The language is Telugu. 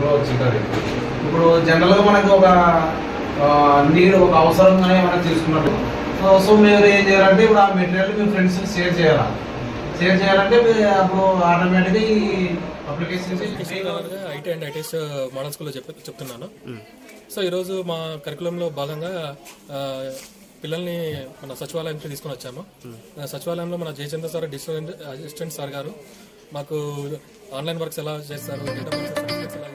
అందులో చిక్కది. ఇప్పుడు జనరల్గా మనకు ఒక నీరు ఒక అవసరంగానే మనం తీసుకున్నట్టు. సో మీరు ఏం చేయాలంటే ఇప్పుడు ఆ మెటీరియల్ మీ ఫ్రెండ్స్ షేర్ చేయాలంటే అప్పుడు ఆటోమేటిక్గా ఈ application IT and ITS model స్కూల్లో చెప్తున్నాను. సో ఈరోజు మా కరికులంలో భాగంగా పిల్లల్ని మన సచివాలయంకి తీసుకొని వచ్చాము. సచివాలయంలో మన జయచంద్ర సార్ అసిస్టెంట్ సార్ గారు మాకు ఆన్లైన్ వర్క్స్ ఎలా చేస్తారు, డేటా